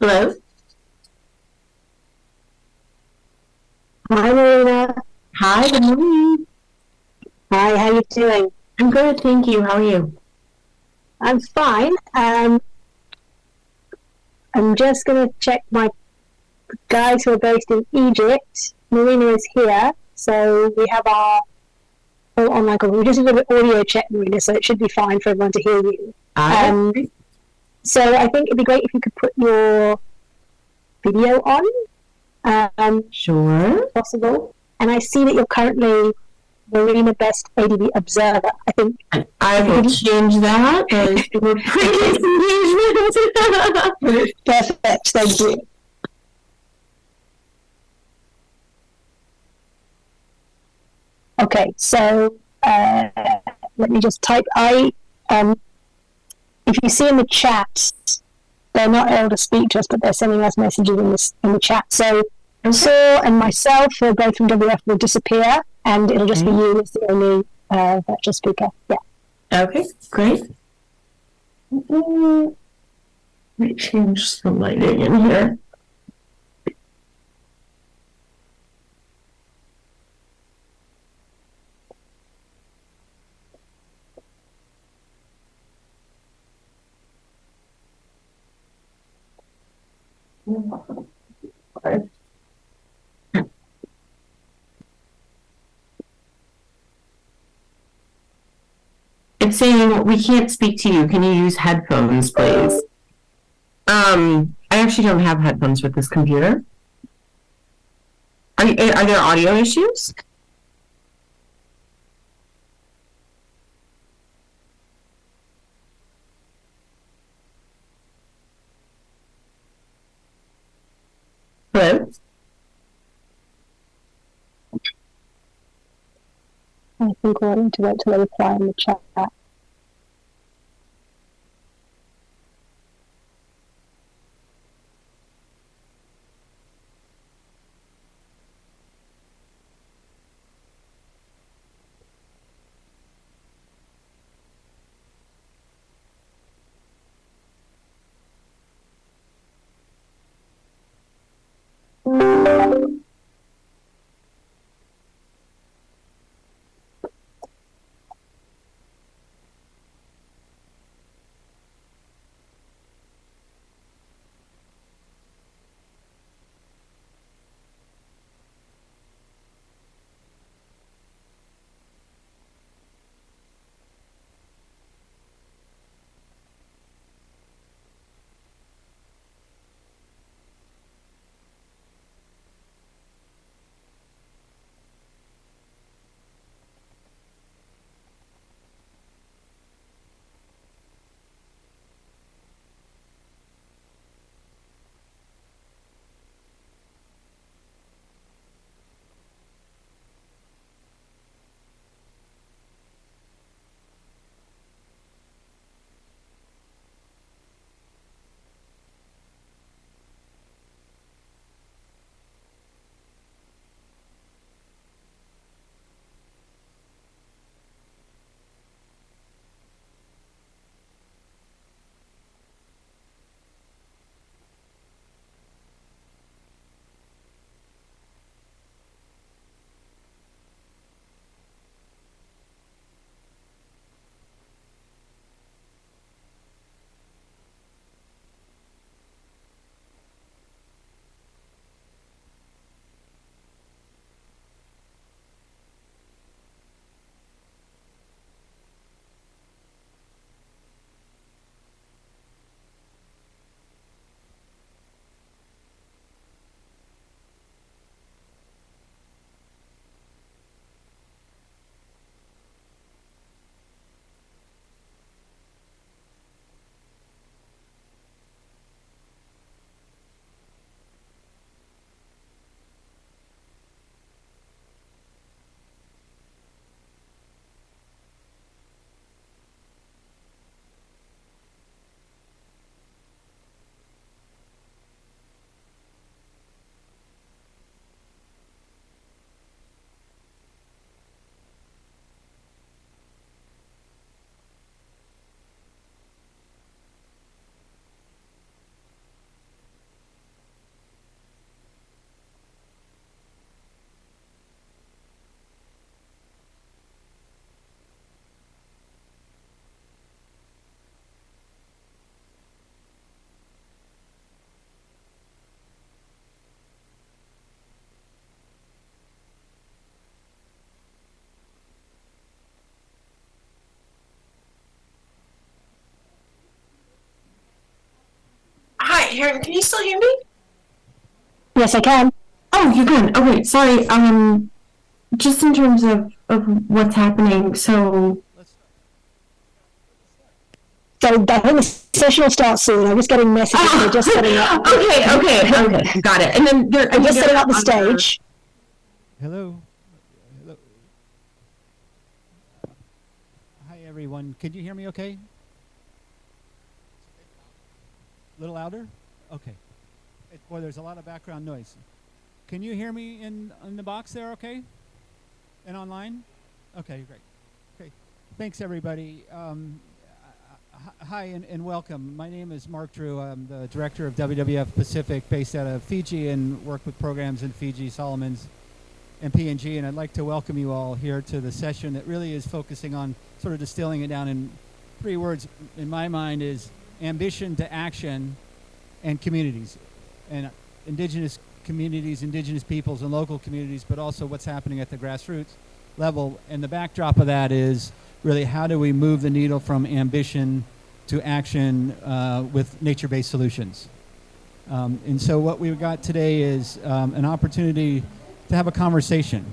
Hello? Hi, Marina. Hi, good morning. Hi, how you doing? I'm good, thank you. How are you? I'm fine. I'm just going to check my guys who are based in Egypt. Marina is here, so we have our full online call. We just did an audio check, Marina, so it should be fine for everyone to hear you. So I think it'd be great if you could put your video on, Sure. if possible. And I see that you're currently Marina Best ADB Observer. I think I will change that as your previous engagement. Perfect, thank you. Okay, so let me just type. If you see in the chat, they're not able to speak to us, but they're sending us messages in the chat. So Saw and myself, who are both from WF, will disappear, and it'll just be you as the only virtual speaker. Yeah. Okay, great. Let me change the lighting in here. It's saying we can't speak to you. Can you use headphones, please? I actually don't have headphones with this computer. Are there audio issues? Hello? I think we're going to wait till they reply in the chat. Karen, can you still hear me? Yes, I can. Oh, you can. Oh, wait, sorry. Just in terms of what's happening, so So I think the session will start soon. I'm just getting messages. They're just setting up. Okay, got it. And then I'm just setting up the stage. Hello. Hello. Hi, everyone. Can you hear me okay? A little louder? Okay. Boy, there's a lot of background noise. Can you hear me in the box there okay? And online? Okay, great. Okay. Thanks, everybody. Hi and welcome. My name is Mark Drew. I'm the director of WWF Pacific based out of Fiji and work with programs in Fiji, Solomons, and PNG. And I'd like to welcome you all here to the session that really is focusing on sort of distilling it down in 3 words in my mind is ambition to action and communities. And indigenous communities, indigenous peoples, and local communities, but also what's happening at the grassroots level. And the backdrop of that is really how do we move the needle from ambition to action with nature-based solutions. And so what we've got today is an opportunity to have a conversation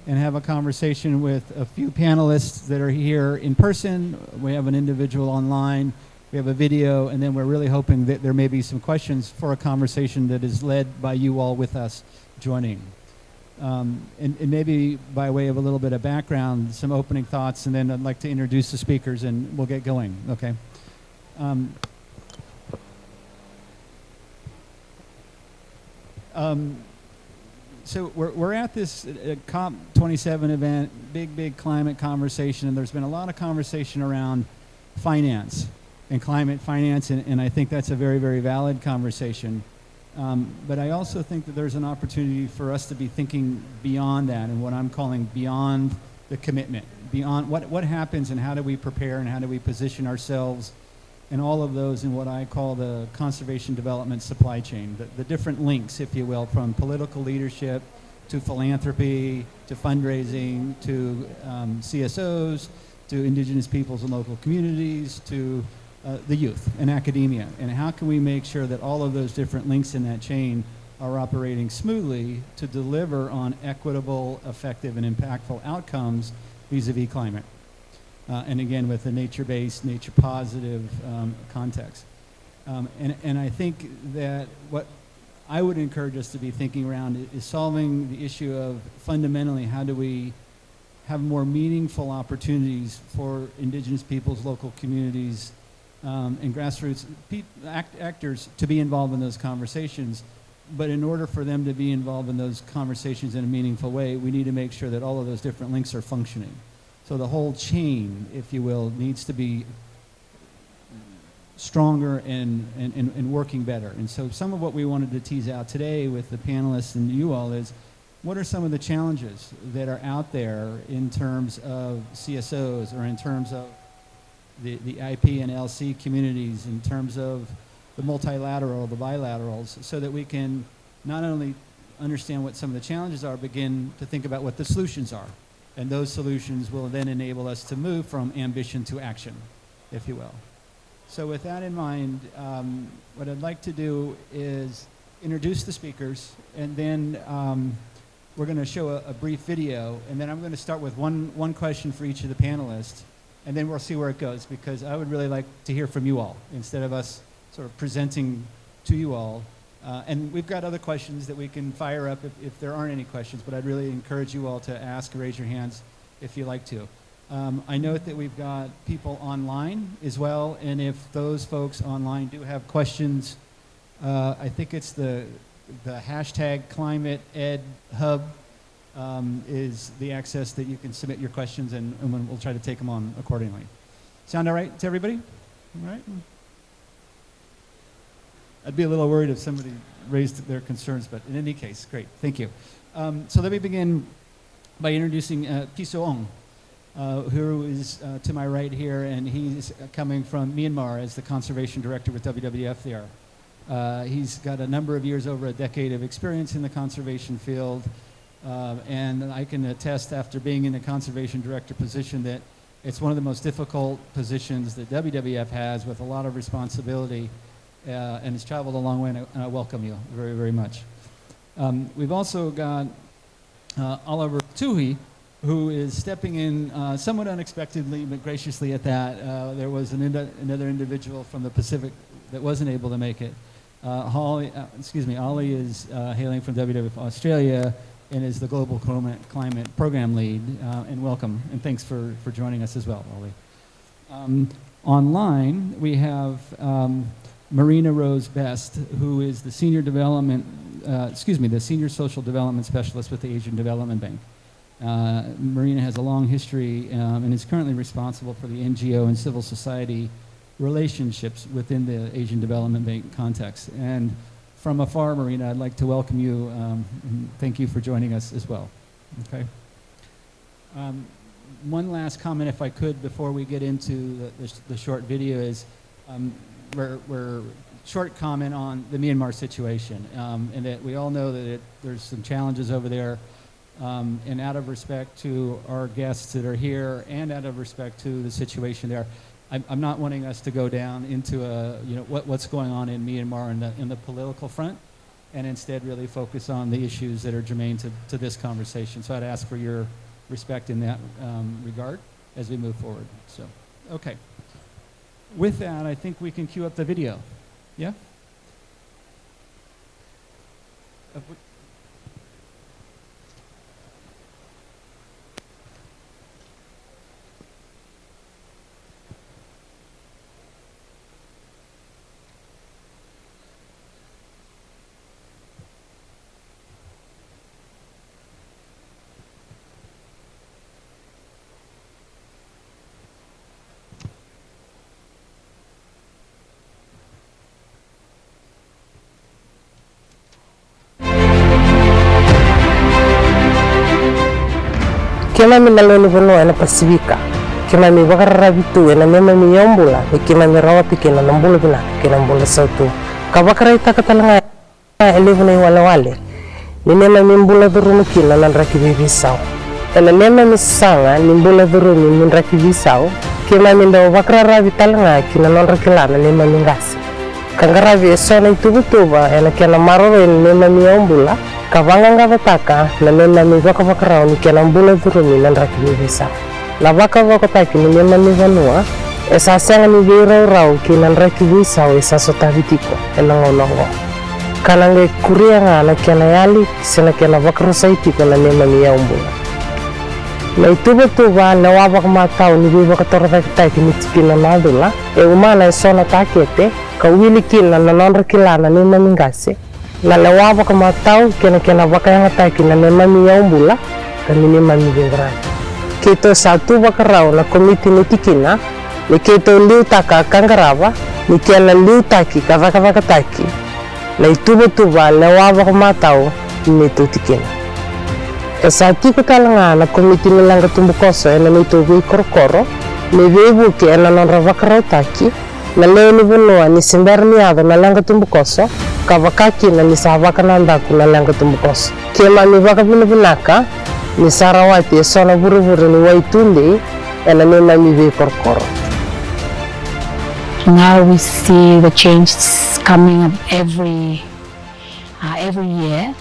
with a few panelists that are here in person. We have an individual online, we have a video, and then we're really hoping that there may be some questions for a conversation that is led by you all with us joining. And maybe by way of a little bit of background, some opening thoughts, and then I'd like to introduce the speakers and we'll get going, okay? So we're at this COP27 event, big climate conversation, and there's been a lot of conversation around finance and climate finance, and I think that's a very valid conversation. But I also think that there's an opportunity for us to be thinking beyond that, and what I'm calling beyond the commitment, beyond what happens and how do we prepare and how do we position ourselves and all of those in what I call the conservation development supply chain, the different links, if you will, from political leadership to philanthropy to fundraising to CSOs to indigenous peoples and local communities to the youth and academia. And how can we make sure that all of those different links in that chain are operating smoothly to deliver on equitable, effective, and impactful outcomes vis-a-vis climate? And again, with a nature-based, nature-positive context. And I think that what I would encourage us to be thinking around is solving the issue of fundamentally how do we have more meaningful opportunities for indigenous peoples, local communities, and grassroots actors to be involved in those conversations. But in order for them to be involved in those conversations in a meaningful way, we need to make sure that all of those different links are functioning. So the whole chain, if you will, needs to be stronger and working better. And so some of what we wanted to tease out today with the panelists and you all is, what are some of the challenges that are out there in terms of CSOs or in terms of the IP and LC communities, in terms of the multilateral, the bilaterals, so that we can not only understand what some of the challenges are, begin to think about what the solutions are. And those solutions will then enable us to move from ambition to action, if you will. So with that in mind, what I'd like to do is introduce the speakers, and then we're going to show a brief video, and then I'm going to start with one question for each of the panelists, and then we'll see where it goes, because I would really like to hear from you all, instead of us sort of presenting to you all. And we've got other questions that we can fire up if there aren't any questions, but I'd really encourage you all to ask or raise your hands if you like to. I note that we've got people online as well, and if those folks online do have questions, I think it's the hashtag Climate Ed Hub is the access that you can submit your questions, and we'll try to take them on accordingly. Sound all right to everybody? All right? I'd be a little worried if somebody raised their concerns, but in any case, great, thank you. So let me begin by introducing Piso Ong, who is to my right here, and he's coming from Myanmar as the conservation director with WWF there. He's got a number of years, over a decade of experience in the conservation field, and I can attest after being in the conservation director position that it's one of the most difficult positions that WWF has, with a lot of responsibility. and has traveled a long way, and I welcome you very, very much. We've also got Oliver Tuhi, who is stepping in somewhat unexpectedly, but graciously at that. There was another individual from the Pacific that wasn't able to make it. Ollie is hailing from WWF Australia and is the Global Climate Program Lead. And welcome, and thanks for joining us as well, Ollie. Online, we have Marina Rose Best, who is the Senior Social Development Specialist with the Asian Development Bank. Marina has a long history and is currently responsible for the NGO and civil society relationships within the Asian Development Bank context. And from afar, Marina, I'd like to welcome you. And thank you for joining us as well. Okay. One last comment, if I could, before we get into the short video is we're short comment on the Myanmar situation, and that we all know that there's some challenges over there. And out of respect to our guests that are here, and out of respect to the situation there, I'm not wanting us to go down into what's going on in Myanmar in the political front, and instead really focus on the issues that are germane to this conversation. So I'd ask for your respect in that regard as we move forward. So, okay. With that, I think we can cue up the video. Yeah? Kima minaloni vono ena Pacifica, kima mi bakarra bitu ena mema mi yombula, kima mi rawati kena nambula bina, kena nambula sautu. Kabakara ita katalanga elevune wale. Ni mema mi mbula dhurunu kina nanraki visau. Ena mema mi sanga ni mbula dhurunu minraki visau, kima mi ndaw bakara rabitalanga kina nanraki lana mema mi ngasi. Kangarabi esona itubutuba ena kena maroro ena mema mi yombula. Kavanga vataka na mema mi vakavarao ni kena mbula dhurumi nanraki visa. La vaka vakotaki ni mema mi vanua, esa senga mi virau ki nanraki visa o esa sotavitiko enangonongo. Kanange kuria ngana kena yali sena kena vakarosaitiko na mema mi yaumbula. Na ituba na wabak matau ni vivakatorvataki mitipina nadula, e umana esona takete, kawili kila na nanraki lana mema mi ngase. La lewa ka matau kena baka yang ataki na mema mi yaumbula kani mema mi vengrani. Kito satu bakarao na komiti nitikina ni kito liu taka kangarava ni kena liu taki kavaka taki na ituba lewa ka matau ni tikina. Esati ko talanga na komiti nilanga tumbukoso ena nito vi korokoro ni vebu ke ena nonravakaro taki na leo ni vonoa ni simberniado na langa tumbukoso kavakaki na nisavaka nandaku na langa tumbukoso. Kema ni vaka vinaka ni sarawati esona buruburu ni waitundi ena mema mi vi korokoro. Now we see the changes coming up every year,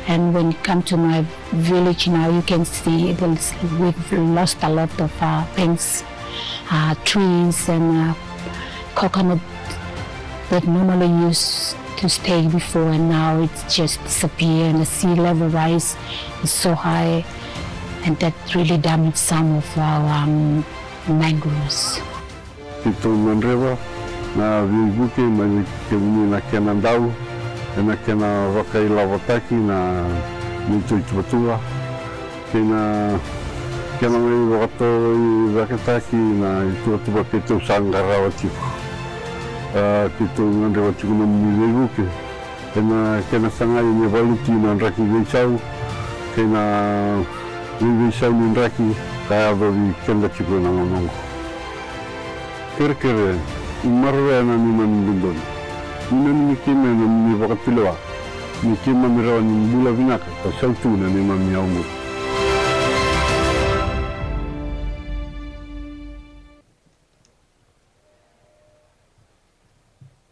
and when you come to my village now, you can see we've lost a lot of things, trees and coconut that normally used to stay before, and now it's just disappeared, and the sea level rise is so high, and that really damaged some of our mangroves. Ito manrewa na vivuke mani na kena ndau na kena wakai lawataki na nito itubatua kena mai wakato i wakataki na itubatua kito sangarawa tiku kito manrewa tiku na vivuke kena sangai ni valuti na nraki veisau kena veisau ni nraki kaya vavi kenda tiku na ngonongo. Kere marwe na ni mandundon ni kima na ni wakatilewa ni kima mirawa ni mbula vinaka ka sautu na ni mami aumu.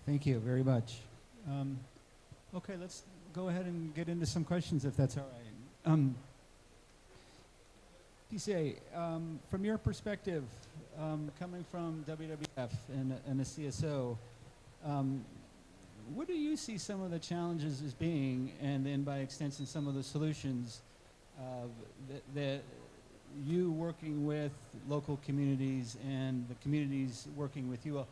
Thank Thank you very much. Okay, let's go ahead and get into some questions if that's all right. PCA, from your perspective, coming from WWF and the CSO, what do you see some of the challenges as being, and then by extension some of the solutions that you working with local communities and the communities working with you?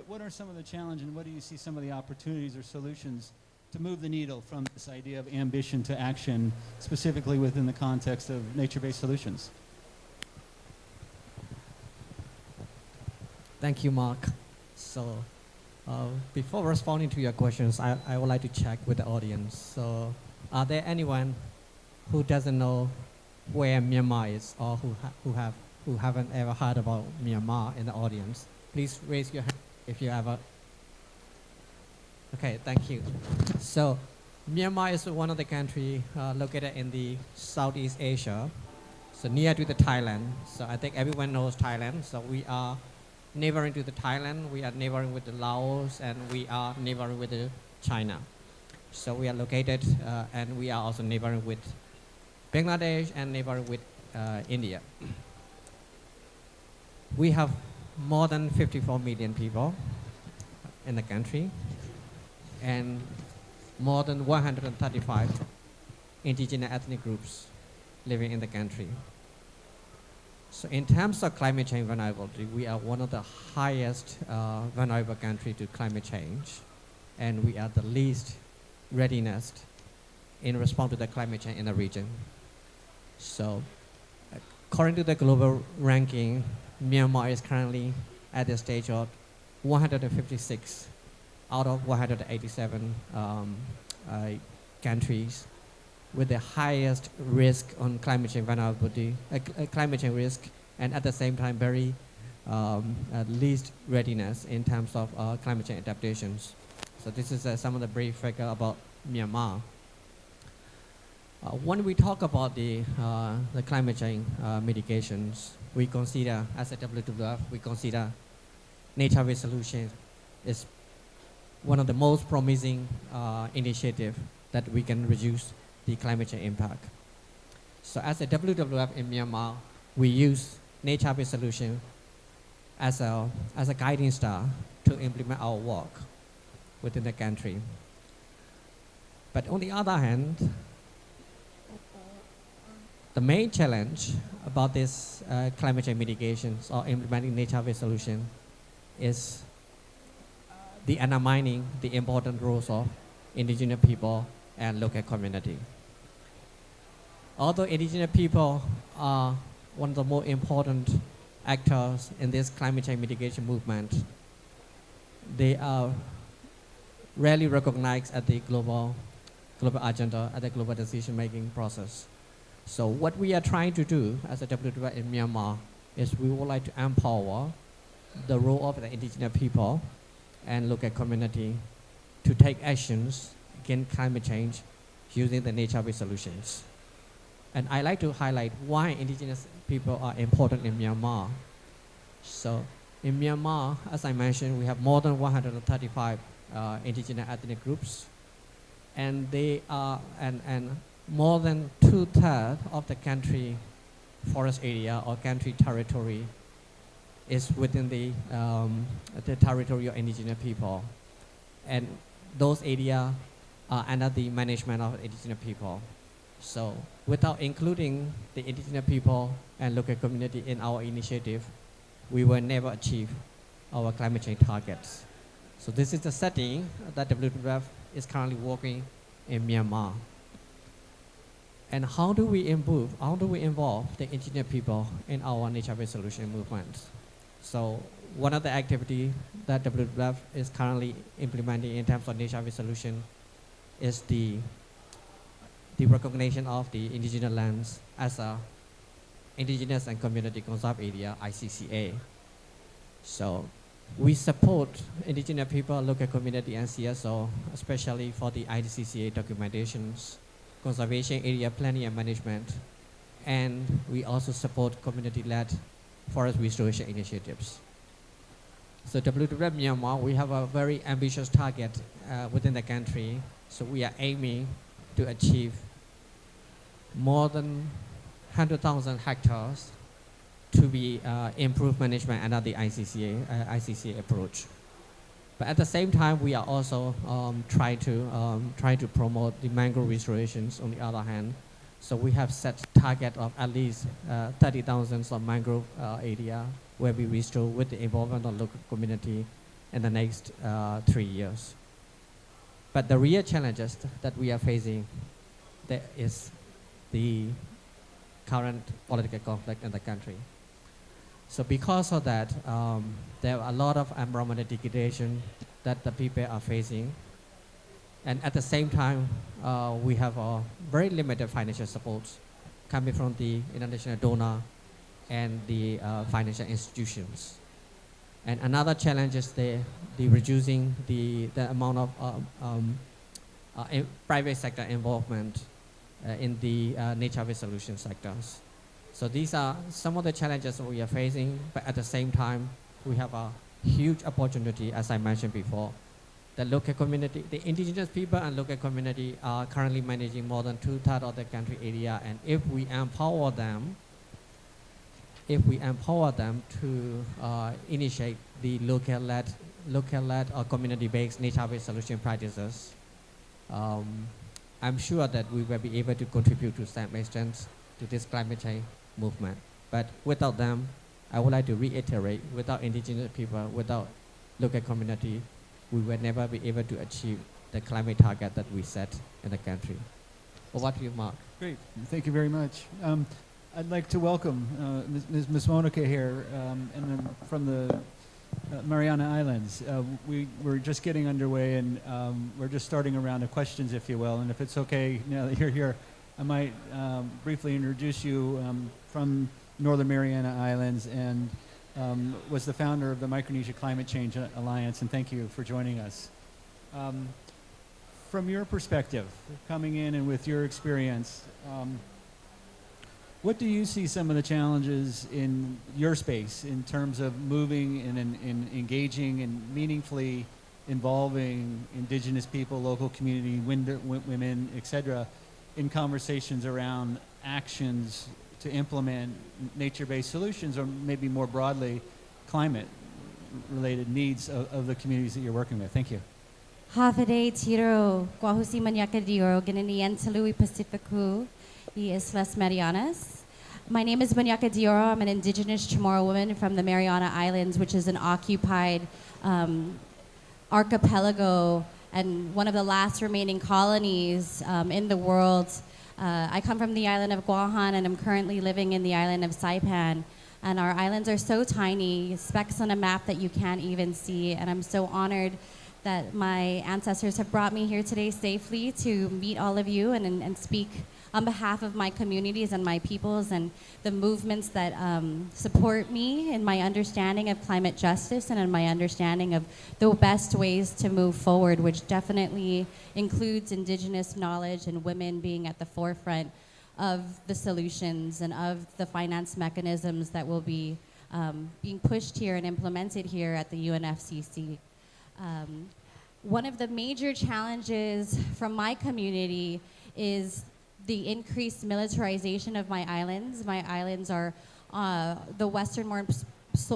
What are some of the challenges, and what do you see some of the opportunities or solutions to move the needle from this idea of ambition to action, specifically within the context of nature-based solutions? Thank you, Mark. So before responding to your questions, I would like to check with the audience. So are there anyone who doesn't know where Myanmar is, or who haven't ever heard about Myanmar in the audience? Please raise your hand if you ever. Okay, thank you. So Myanmar is one of the countries located in the Southeast Asia, so near to the Thailand. So I think everyone knows Thailand. So we are neighboring to the Thailand, we are neighboring with the Laos, and we are neighboring with the China. So we are located, and we are also neighboring with Bangladesh and neighboring with India. We have more than 54 million people in the country, and more than 135 indigenous ethnic groups living in the country. So in terms of climate change vulnerability, we are one of the highest vulnerable country to climate change, and we are the least readiness in response to the climate change in the region. So according to the global ranking, Myanmar is currently at the stage of 156 out of 187 countries with the highest risk on climate change vulnerability, climate change risk, and at the same time very least readiness in terms of climate change adaptations. So this is some of the brief figure about Myanmar. When we talk about the climate change mitigations, we consider, as a WWF, we consider nature-based solution is one of the most promising initiatives that we can reduce the climate change impact. So as a WWF in Myanmar, we use nature-based solution as a guiding star to implement our work within the country. But on the other hand, the main challenge about this climate change mitigations or implementing nature-based solution is the undermining the important roles of indigenous people and local community. Although indigenous people are one of the more important actors in this climate change mitigation movement, they are rarely recognized at the global agenda, at the global decision-making process. So what we are trying to do as a WWF in Myanmar is we would like to empower the role of the indigenous people and local community to take actions against climate change using the nature-based solutions. And I like to highlight why indigenous people are important in Myanmar. So in Myanmar, as I mentioned, we have more than 135 indigenous ethnic groups, and they are and more than 2/3 of the country forest area or country territory is within the territory of indigenous people, and those areas are under the management of indigenous people. So without including the indigenous people and local community in our initiative, we will never achieve our climate change targets. So this is the setting that WWF is currently working in Myanmar. And how do we involve the indigenous people in our nature-based solution movement? So one of the activities that WWF is currently implementing in terms of nature-based solution is the recognition of the indigenous lands as a indigenous and community conserved area, ICCA. So we support indigenous people, local community, and CSO, especially for the ICCA documentations, conservation area planning and management, and we also support community-led forest restoration initiatives. So WWF Myanmar, we have a very ambitious target within the country. So we are aiming to achieve more than 100,000 hectares to be improved management under the ICCA approach. But at the same time, we are also trying to promote the mangrove restorations on the other hand. So we have set target of at least 30,000 of mangrove area where we restore with the involvement of local community in the next 3 years. But the real challenges that we are facing, there is the current political conflict in the country. So because of that, there are a lot of environmental degradation that the people are facing. And at the same time, we have very limited financial support coming from the international donor and the financial institutions. And another challenge is the reducing the amount of private sector involvement in the nature-based solution sectors. So these are some of the challenges that we are facing, but at the same time, we have a huge opportunity, as I mentioned before. The local community, the indigenous people and local community are currently managing more than 2/3 of the country area, and if we empower them to initiate the local-led or community-based nature-based solution practices, I'm sure that we will be able to contribute to some extent to this climate change movement. But without them, I would like to reiterate, without indigenous people, without local community, we will never be able to achieve the climate target that we set in the country. Over to you, Mark. Great, thank you very much. I'd like to welcome Ms. Monica here and then from the Mariana Islands. We're just getting underway and we're just starting a round of questions, if you will. And if it's okay, now that you're here, I might briefly introduce you from Northern Mariana Islands and was the founder of the Micronesia Climate Change Alliance, and thank you for joining us. From your perspective, coming in and with your experience, what do you see some of the challenges in your space in terms of moving and engaging and meaningfully involving indigenous people, local community, women, etc., in conversations around actions to implement nature-based solutions, or maybe more broadly, climate-related needs of the communities that you're working with? Thank you. Hafide Tiro, Guahusi Manyakadiro, Gananian Salui Pacificu, Islas Marianas. My name is Manyaka Dioro. I'm an indigenous Chamorro woman from the Mariana Islands, which is an occupied archipelago and one of the last remaining colonies in the world. I come from the island of Guahan, and I'm currently living in the island of Saipan. And our islands are so tiny, specks on a map that you can't even see. And I'm so honored that my ancestors have brought me here today safely to meet all of you and speak on behalf of my communities and my peoples and the movements that support me in my understanding of climate justice and in my understanding of the best ways to move forward, which definitely includes indigenous knowledge and women being at the forefront of the solutions and of the finance mechanisms that will be being pushed here and implemented here at the UNFCCC. One of the major challenges from my community is the increased militarization of my islands. My islands are the westernmost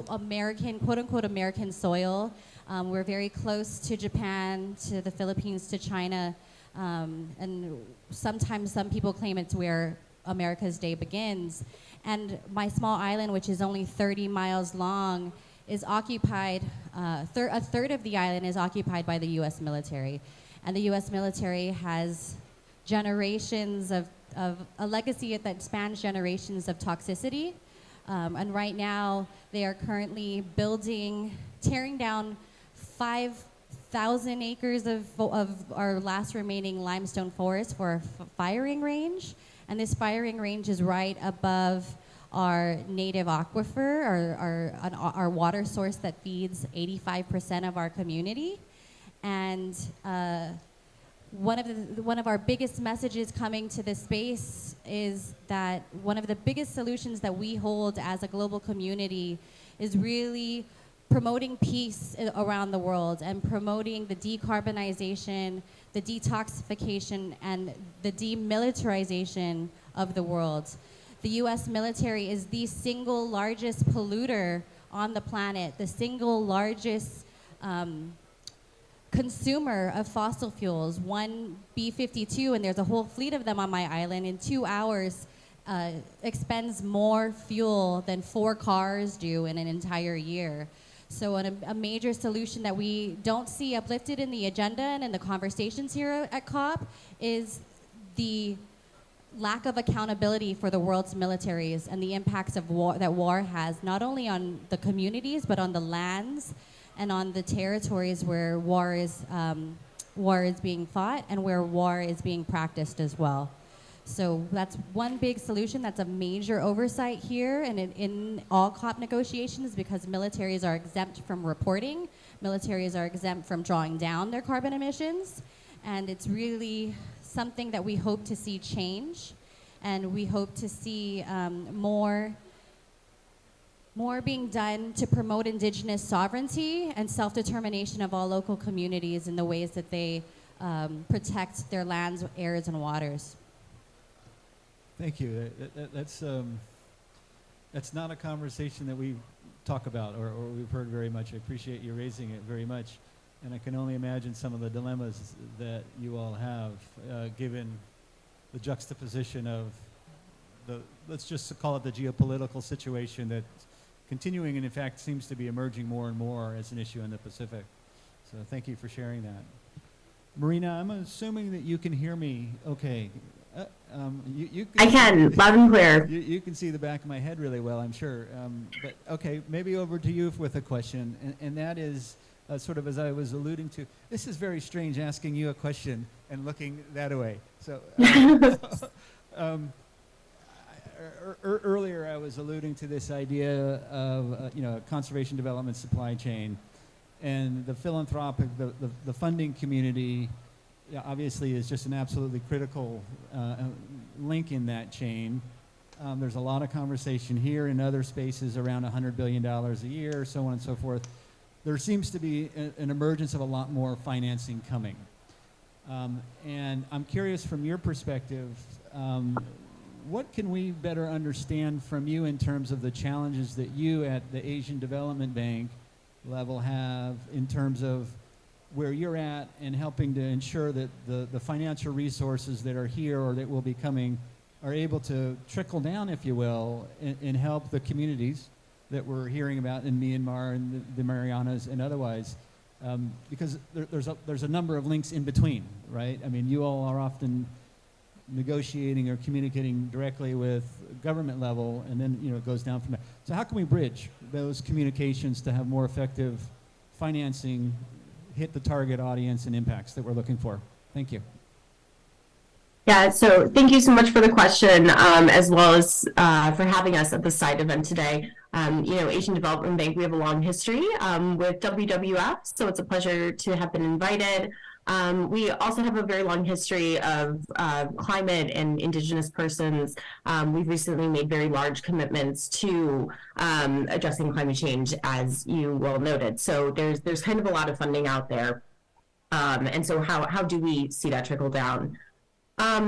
American, quote-unquote American soil. We're very close to Japan, to the Philippines, to China, and sometimes some people claim it's where America's day begins. And my small island, which is only 30 miles long, is occupied, a third of the island is occupied by the US military. And the US military has generations of a legacy that spans generations of toxicity. And right now, they are currently tearing down 5,000 acres of our last remaining limestone forest for a firing range. And this firing range is right above our native aquifer, our water source that feeds 85% of our community. And one of our biggest messages coming to this space is that one of the biggest solutions that we hold as a global community is really promoting peace around the world and promoting the decarbonization, the detoxification, and the demilitarization of the world. The US military is the single largest polluter on the planet, the single largest consumer of fossil fuels. One B-52, and there's a whole fleet of them on my island, in 2 hours expends more fuel than 4 cars do in an entire year. So a major solution that we don't see uplifted in the agenda and in the conversations here at COP is the lack of accountability for the world's militaries and the impacts of war that war has, not only on the communities, but on the lands and on the territories where war is being fought and where war is being practiced as well. So that's one big solution. That's a major oversight here and in all COP negotiations, because militaries are exempt from reporting. Militaries are exempt from drawing down their carbon emissions. And it's really something that we hope to see change. And we hope to see more being done to promote indigenous sovereignty and self-determination of all local communities in the ways that they protect their lands, airs, and waters. Thank you. That's not a conversation that we talk about or we've heard very much. I appreciate you raising it very much. And I can only imagine some of the dilemmas that you all have, given the juxtaposition of let's just call it the geopolitical situation that's continuing and in fact seems to be emerging more and more as an issue in the Pacific. So thank you for sharing that. Marina, I'm assuming that you can hear me okay. I can, loud and clear. You can see the back of my head really well, I'm sure. But okay, maybe over to you with a question, and that is sort of as I was alluding to. This is very strange asking you a question and looking that way. So earlier I was alluding to this idea of conservation development supply chain, and the philanthropic, the funding community. Yeah, obviously is just an absolutely critical link in that chain. There's a lot of conversation here in other spaces around $100 billion a year, so on and so forth. There seems to be an emergence of a lot more financing coming. And I'm curious from your perspective, what can we better understand from you in terms of the challenges that you at the Asian Development Bank level have in terms of where you're at and helping to ensure that the financial resources that are here or that will be coming are able to trickle down, if you will, and help the communities that we're hearing about in Myanmar and the Marianas and otherwise, because there's a number of links in between, right? I mean, you all are often negotiating or communicating directly with government level, and then it goes down from there. So how can we bridge those communications to have more effective financing, hit the target audience and impacts that we're looking for? Thank you. Yeah, so thank you so much for the question, as well as for having us at the side event today. Asian Development Bank, we have a long history with WWF, so it's a pleasure to have been invited. We also have a very long history of climate and indigenous persons. We've recently made very large commitments to addressing climate change, as you well noted. So there's kind of a lot of funding out there. And so how do we see that trickle down?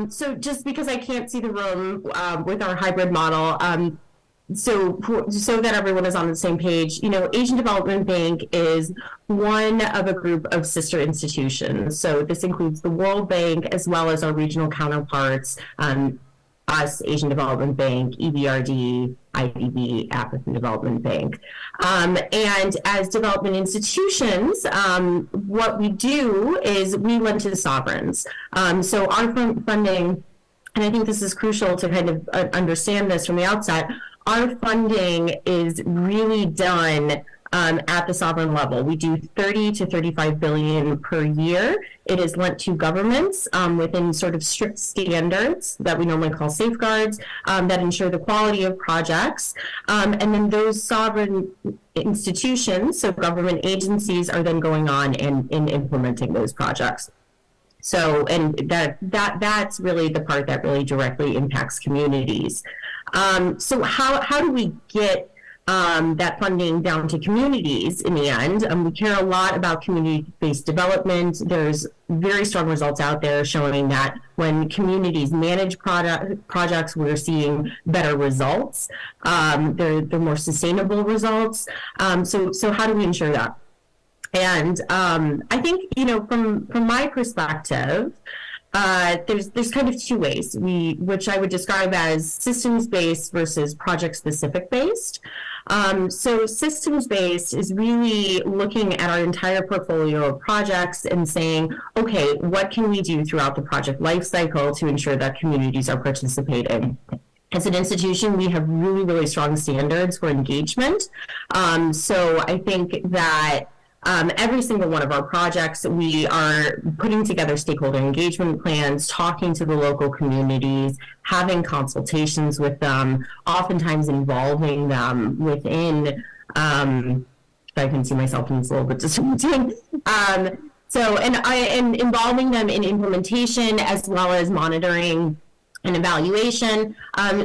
So just because I can't see the room with our hybrid model, so that everyone is on the same page, Asian Development Bank is one of a group of sister institutions. So this includes the World Bank as well as our regional counterparts, us, Asian Development Bank, EBRD, IDB, African Development Bank. And as development institutions, what we do is we lend to the sovereigns. So our funding, and I think this is crucial to kind of understand this from the outset, our funding is really done at the sovereign level. We do 30 to 35 billion per year. It is lent to governments within sort of strict standards that we normally call safeguards that ensure the quality of projects. And then those sovereign institutions, so government agencies, are then going on and implementing those projects. So, and that's really the part that really directly impacts communities. So how do we get that funding down to communities in the end. We care a lot about community-based development. There's very strong results out there showing that when communities manage projects, we're seeing better results. They're more sustainable results. So how do we ensure that? And I think, from my perspective, there's kind of two ways, which I would describe as systems-based versus project-specific based. So systems-based is really looking at our entire portfolio of projects and saying, okay, what can we do throughout the project lifecycle to ensure that communities are participating? As an institution, we have really, really strong standards for engagement. So I think that every single one of our projects, we are putting together stakeholder engagement plans, talking to the local communities, having consultations with them, oftentimes involving them within, I can see myself in this a little bit disappointing. And involving them in implementation as well as monitoring and evaluation.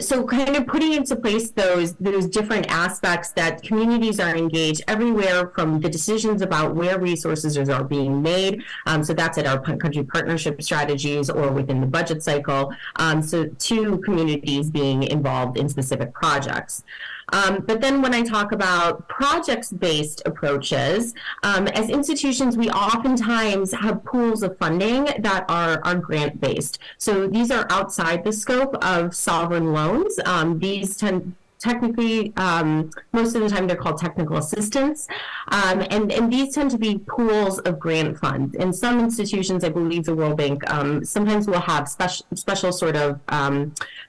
So kind of putting into place those different aspects that communities are engaged everywhere from the decisions about where resources are being made. So that's at our country partnership strategies or within the budget cycle. So to communities being involved in specific projects. But then when I talk about projects-based approaches, as institutions, we oftentimes have pools of funding that are grant-based. So these are outside the scope of sovereign loans. These tend technically, most of the time they're called technical assistance. And these tend to be pools of grant funds. In some institutions, I believe the World Bank sometimes will have special sort of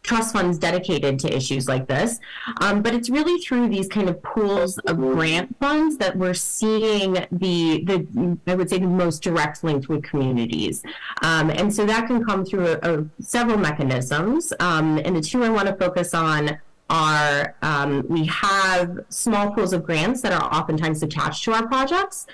trust funds dedicated to issues like this. But it's really through these kind of pools of grant funds that we're seeing I would say, the most direct link with communities. And so that can come through several mechanisms. And the two I want to focus on are we have small pools of grants that are oftentimes attached to our projects.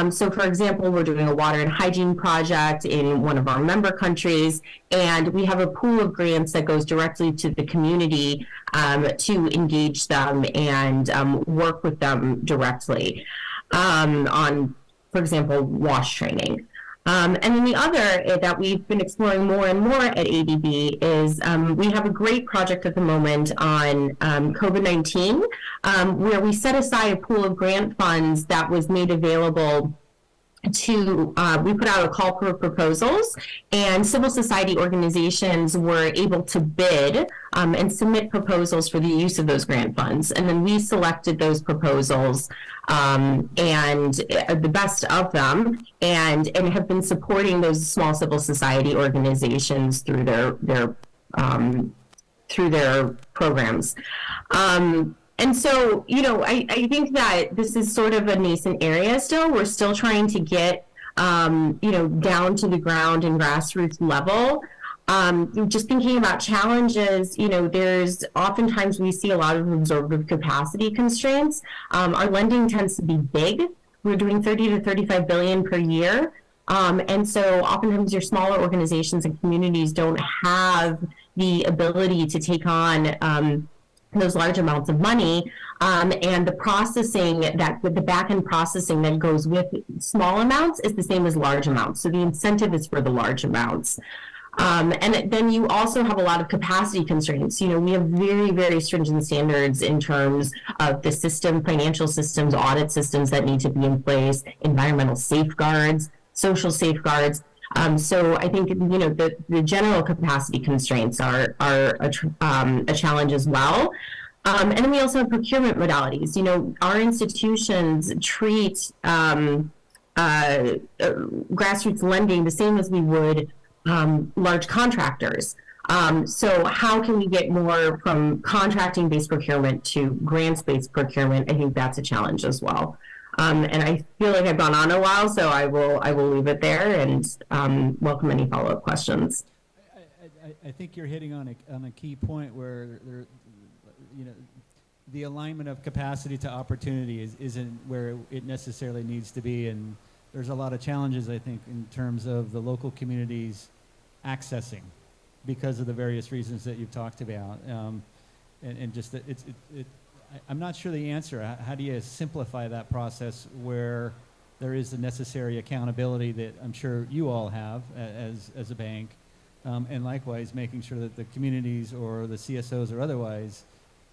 So for example, we're doing a water and hygiene project in one of our member countries, and we have a pool of grants that goes directly to the community to engage them and work with them directly on, for example, WASH training. And then the other that we've been exploring more and more at ADB is we have a great project at the moment on COVID-19 where we set aside a pool of grant funds that was made available to, we put out a call for proposals, and civil society organizations were able to bid and submit proposals for the use of those grant funds. And then we selected those proposals and the best of them, and have been supporting those small civil society organizations through their programs. And so, I think that this is sort of a nascent area still. We're still trying to get, down to the ground and grassroots level. Just thinking about challenges, there's oftentimes we see a lot of absorptive capacity constraints. Our lending tends to be big. We're doing 30 to 35 billion per year. And so oftentimes your smaller organizations and communities don't have the ability to take on those large amounts of money, and the processing with the back-end processing that goes with small amounts is the same as large amounts. So the incentive is for the large amounts. And then you also have a lot of capacity constraints. We have very, very stringent standards in terms of the system, financial systems, audit systems that need to be in place, environmental safeguards, social safeguards. So I think, the general capacity constraints are a challenge as well. And then we also have procurement modalities. Our institutions treat grassroots lending the same as we would large contractors. So how can we get more from contracting-based procurement to grants-based procurement? I think that's a challenge as well. And I feel like I've gone on a while, so I will leave it there and welcome any follow-up questions. I think you're hitting on a key point where the alignment of capacity to opportunity isn't where it necessarily needs to be, and there's a lot of challenges, I think, in terms of the local communities accessing because of the various reasons that you've talked about, and just that I'm not sure the answer. How do you simplify that process where there is the necessary accountability that I'm sure you all have as a bank, and likewise making sure that the communities or the CSOs or otherwise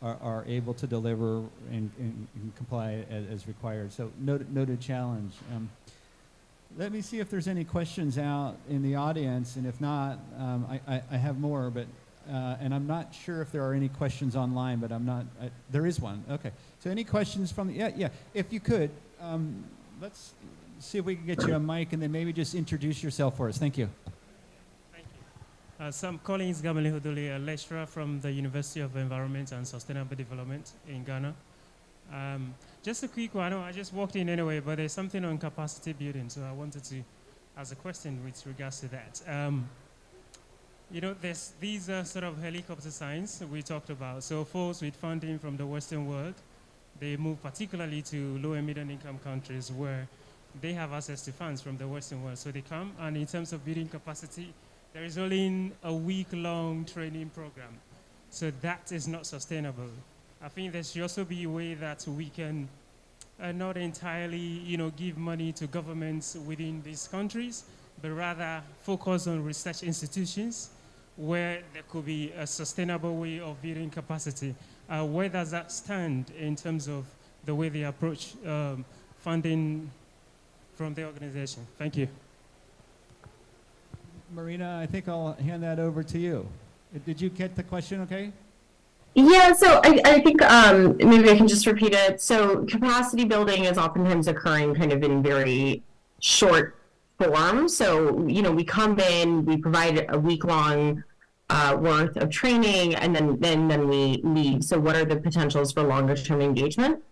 are able to deliver and comply as required. So noted challenge. Let me see if there's any questions out in the audience, and if not, I have more, but and I'm not sure if there are any questions online, but there is one. Okay. So any questions from yeah. If you could, let's see if we can get you a mic, and then maybe just introduce yourself for us. Thank you. Thank you. So I'm Collins Gamale Hodoli, a lecturer from the University of Environment and Sustainable Development in Ghana. Just a quick one. I just walked in anyway, but there's something on capacity building, so I wanted to ask a question with regards to that. You know, these are sort of helicopter signs we talked about. So folks with funding from the Western world, they move particularly to low and middle income countries where they have access to funds from the Western world. So they come, and in terms of building capacity, there is only a week-long training program. So that is not sustainable. I think there should also be a way that we can not entirely, give money to governments within these countries, but rather focus on research institutions where there could be a sustainable way of building capacity. Where does that stand in terms of the way they approach funding from the organization? Thank you. Marina, I think I'll hand that over to you. Did you get the question okay? Yeah, so I think maybe I can just repeat it. So capacity building is oftentimes occurring kind of in very short form. So, we come in, we provide a week-long worth of training, and then we leave. So what are the potentials for longer-term engagement?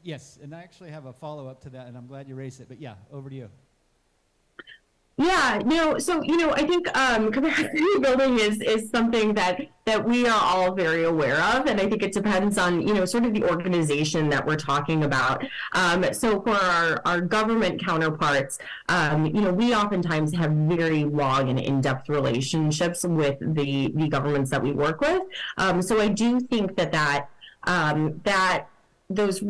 Yes, and I actually have a follow-up to that, and I'm glad you raised it. But yeah, over to you. Yeah, no, so, I think capacity building is something that we are all very aware of, and I think it depends on, sort of the organization that we're talking about. So for our government counterparts, we oftentimes have very long and in-depth relationships with the governments that we work with. So I do think that those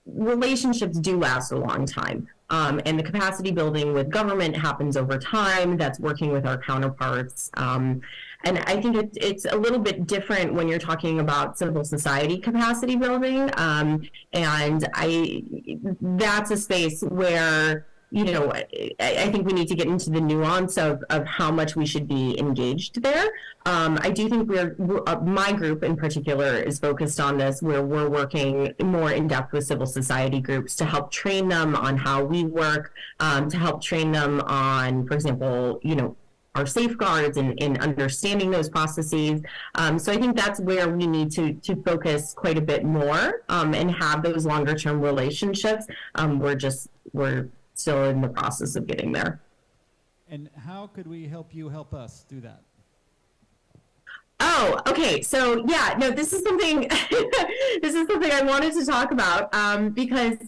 relationships do last a long time. And the capacity building with government happens over time. That's working with our counterparts. And I think it's a little bit different when you're talking about civil society capacity building. And that's a space where, I think we need to get into the nuance of how much we should be engaged there. I do think my group in particular is focused on this, where we're working more in depth with civil society groups to help train them on how we work, to help train them on, for example, our safeguards and understanding those processes. So I think that's where we need to focus quite a bit more and have those longer term relationships. We're still in the process of getting there. And how could we help you help us do that? Oh, okay. So yeah, no, this is something I wanted to talk about because,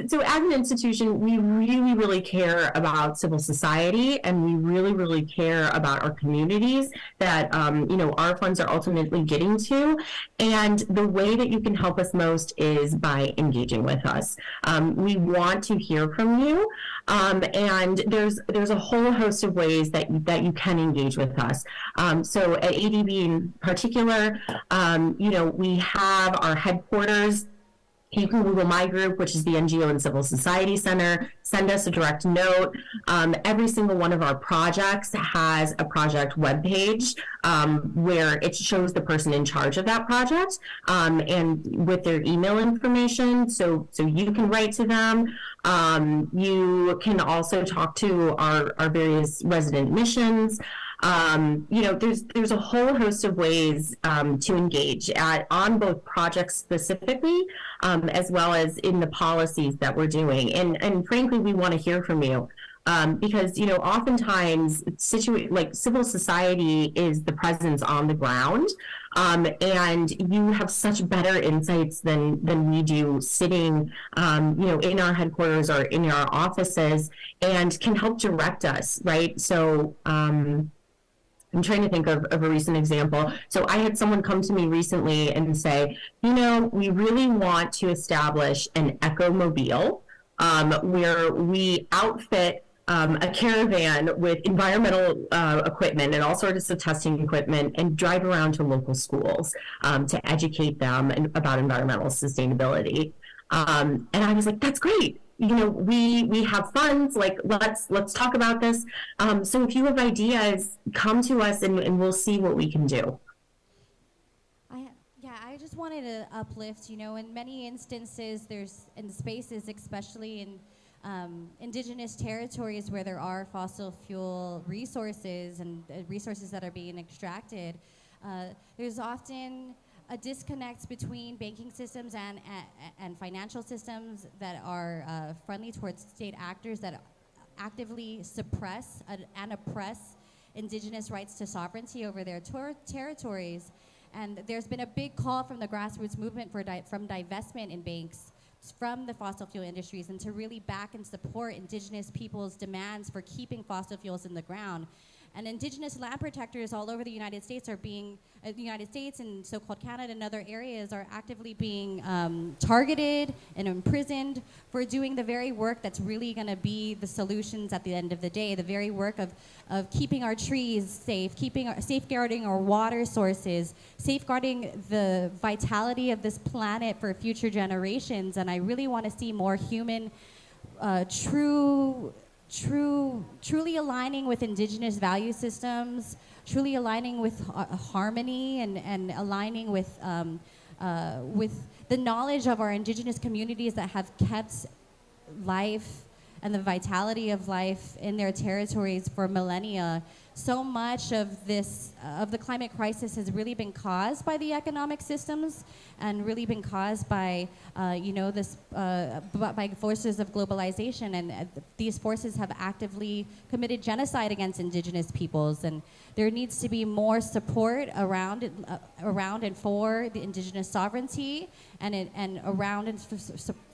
so as an institution, we really, really care about civil society, and we really, really care about our communities that, our funds are ultimately getting to. And the way that you can help us most is by engaging with us. We want to hear from you. And there's a whole host of ways that you can engage with us. So at ADB in particular, we have our headquarters. You can Google my group, which is the NGO and Civil Society Center. Send us a direct note. Every single one of our projects has a project webpage where it shows the person in charge of that project and with their email information. So you can write to them. You can also talk to our various resident missions. There's a whole host of ways to engage on both projects specifically, as well as in the policies that we're doing. And frankly, we want to hear from you. Because, oftentimes civil society is the presence on the ground. And you have such better insights than we do sitting, in our headquarters or in our offices, and can help direct us, right? So, I'm trying to think of a recent example. So I had someone come to me recently and say, you know, we really want to establish an eco-mobile where we outfit a caravan with environmental equipment and all sorts of testing equipment and drive around to local schools to educate them about environmental sustainability. And I was like, that's great. You know, we have funds, like let's talk about this. So if you have ideas, come to us and we'll see what we can do. I just wanted to uplift, you know, in many instances there's in spaces, especially in indigenous territories where there are fossil fuel resources and resources that are being extracted, there's often a disconnect between banking systems and financial systems that are friendly towards state actors that actively suppress and oppress indigenous rights to sovereignty over their territories. And there's been a big call from the grassroots movement from divestment in banks from the fossil fuel industries and to really back and support indigenous people's demands for keeping fossil fuels in the ground. And indigenous land protectors all over the United States are being, the United States and so-called Canada and other areas are actively being targeted and imprisoned for doing the very work that's really gonna be the solutions at the end of the day, the very work of keeping our trees safe, safeguarding our water sources, safeguarding the vitality of this planet for future generations. And I really wanna see more human, truly aligning with indigenous value systems, truly aligning with harmony and aligning with the knowledge of our indigenous communities that have kept life and the vitality of life in their territories for millennia. So much of this, of the climate crisis has really been caused by the economic systems and really been caused by, by forces of globalization. And these forces have actively committed genocide against indigenous peoples. And there needs to be more support around and for the indigenous sovereignty and around and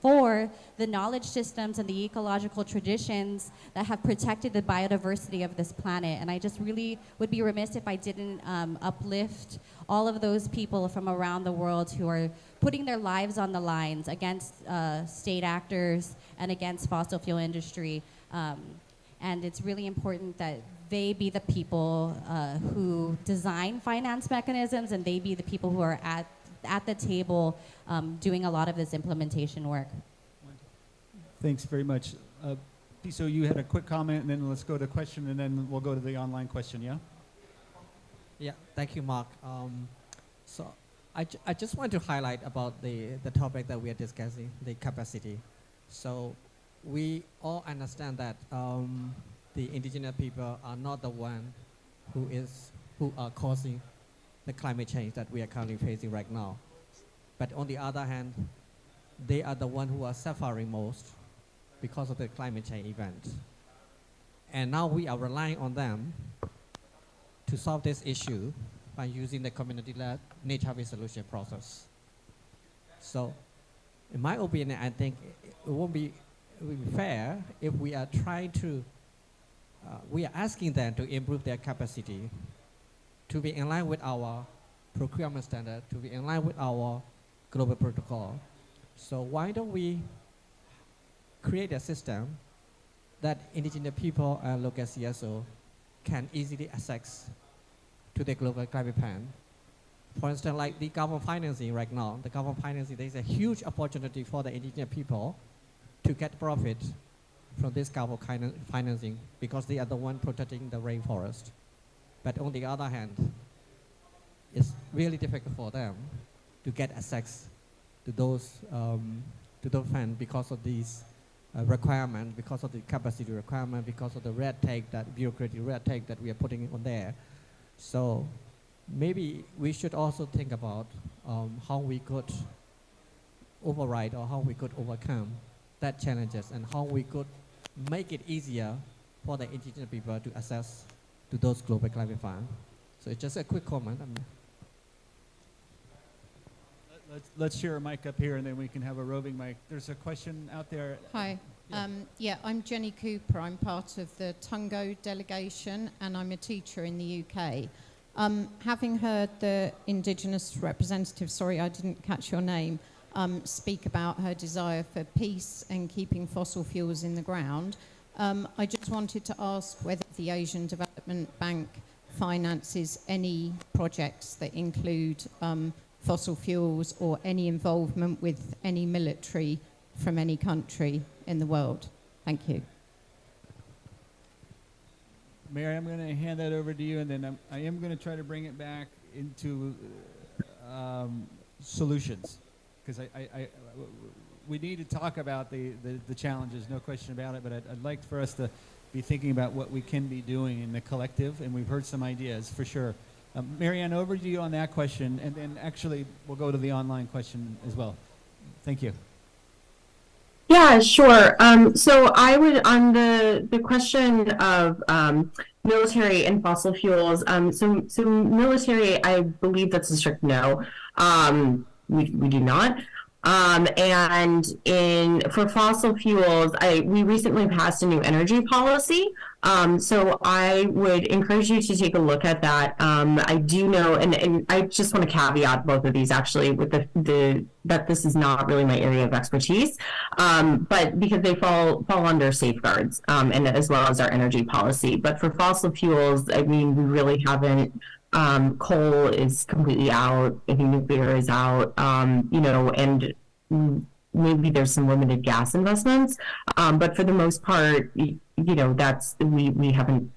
for the knowledge systems and the ecological traditions that have protected the biodiversity of this planet. And I just really would be remiss if I didn't uplift all of those people from around the world who are putting their lives on the lines against state actors and against fossil fuel industry. And it's really important that they be the people who design finance mechanisms and they be the people who are at the table doing a lot of this implementation work. Thanks very much. Piso, you had a quick comment, and then let's go to question, and then we'll go to the online question, yeah? Yeah, thank you, Mark. So I just want to highlight about the topic that we are discussing, the capacity. So we all understand that the indigenous people are not the one who are causing the climate change that we are currently facing right now. But on the other hand, they are the one who are suffering most because of the climate change event. And now we are relying on them to solve this issue by using the community-led nature-based solution process. So in my opinion, I think it won't be fair if we are trying to, we are asking them to improve their capacity to be in line with our procurement standard, to be in line with our global protocol. So why don't we create a system that indigenous people and local CSO can easily access to the global climate plan. For instance, like the government financing right now, the government financing, there's a huge opportunity for the indigenous people to get profit from this government financing because they are the one protecting the rainforest. But on the other hand, it's really difficult for them to get access to those funds because of these requirement, because of the capacity requirement, because of the red tape, that bureaucratic red tape that we are putting on there. So maybe we should also think about how we could override or how we could overcome that challenges and how we could make it easier for the indigenous people to access to those global climate funds. So it's just a quick comment. let's share a mic up here, and then we can have a roving mic. There's a question out there. Hi. Yeah, I'm Jenny Cooper. I'm part of the Tungo delegation, and I'm a teacher in the UK. Having heard the Indigenous representative, sorry I didn't catch your name, speak about her desire for peace and keeping fossil fuels in the ground, I just wanted to ask whether the Asian Development Bank finances any projects that include fossil fuels or any involvement with any military from any country in the world. Thank you. Mary, I'm going to hand that over to you, and then I am going to try to bring it back into solutions, because we need to talk about the challenges, no question about it, but I'd like for us to be thinking about what we can be doing in the collective, and we've heard some ideas for sure. Marianne, over to you on that question, and then actually we'll go to the online question as well. Thank you. Yeah, sure. So I would, on the question of military and fossil fuels, so military, I believe that's a strict no. We do not. And for fossil fuels, we recently passed a new energy policy. So I would encourage you to take a look at that. I do know, and I just want to caveat both of these actually with that this is not really my area of expertise, but because they fall under safeguards, and as well as our energy policy. But for fossil fuels, I mean, we really haven't. Coal is completely out. I think nuclear is out. And maybe there's some limited gas investments, but for the most part, that's we haven't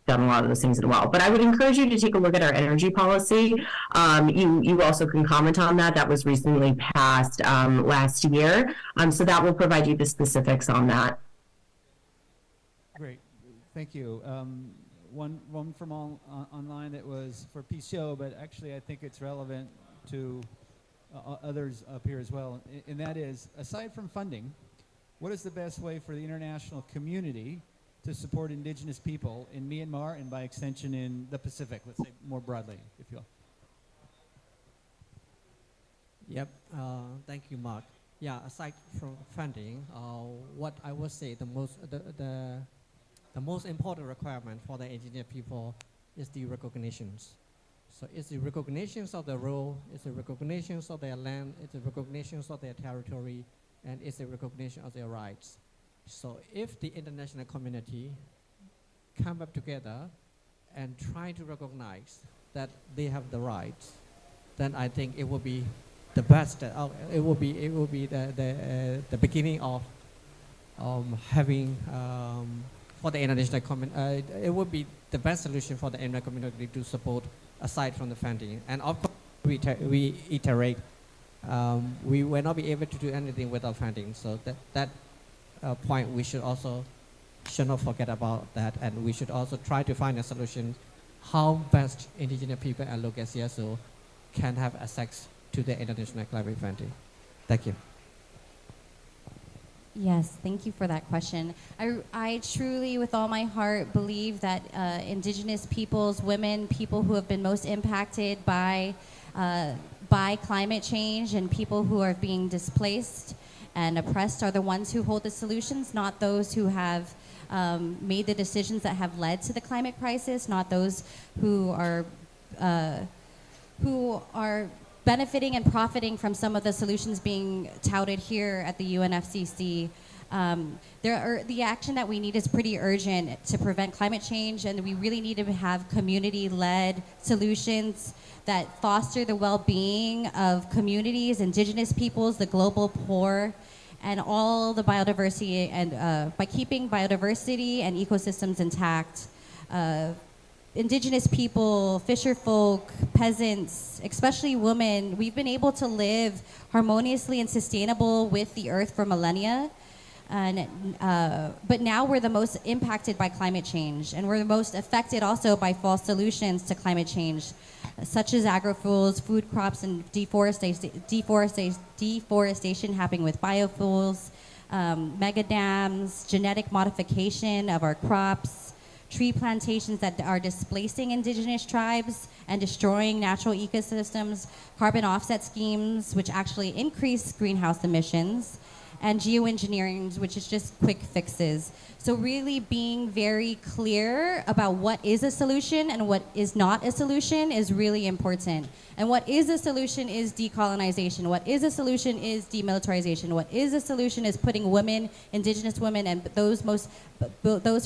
done a lot of those things in a while. But I would encourage you to take a look at our energy policy. You also can comment on that. That was recently passed last year, so that will provide you the specifics on that. Great, thank you. One from online that was for PCO, but actually I think it's relevant to others up here as well, and that is, aside from funding, what is the best way for the international community to support Indigenous people in Myanmar and by extension in the Pacific, let's say more broadly, if you will? Yep, thank you, Mark. Yeah, aside from funding, what I would say the most important requirement for the indigenous people is the recognitions. So it's the recognitions of the role, it's the recognitions of their land, it's the recognitions of their territory, and it's the recognition of their rights. So if the international community come up together and try to recognize that they have the rights, then I think it will be the best. It will be the beginning of having. For the international community, it would be the best solution for the international community to support aside from the funding. And of course, we iterate, we will not be able to do anything without funding. So that point we should not forget about that, and we should also try to find a solution how best indigenous people and local CSO can have access to the international climate funding. Thank you. Yes, thank you for that question. I truly, with all my heart, believe that Indigenous peoples, women, people who have been most impacted by climate change, and people who are being displaced and oppressed are the ones who hold the solutions, not those who have made the decisions that have led to the climate crisis, not those who are benefiting and profiting from some of the solutions being touted here at the UNFCCC. The action that we need is pretty urgent to prevent climate change, and we really need to have community-led solutions that foster the well-being of communities, indigenous peoples, the global poor, and all the biodiversity, and by keeping biodiversity and ecosystems intact. Indigenous people, fisher folk, peasants, especially women, we've been able to live harmoniously and sustainable with the earth for millennia. But now we're the most impacted by climate change, and we're the most affected also by false solutions to climate change, such as agrofuels, food crops, and deforestation happening with biofuels, mega dams, genetic modification of our crops, tree plantations that are displacing indigenous tribes and destroying natural ecosystems, carbon offset schemes, which actually increase greenhouse emissions, and geoengineering, which is just quick fixes. So really being very clear about what is a solution and what is not a solution is really important. And what is a solution is decolonization. What is a solution is demilitarization. What is a solution is putting women, indigenous women, and those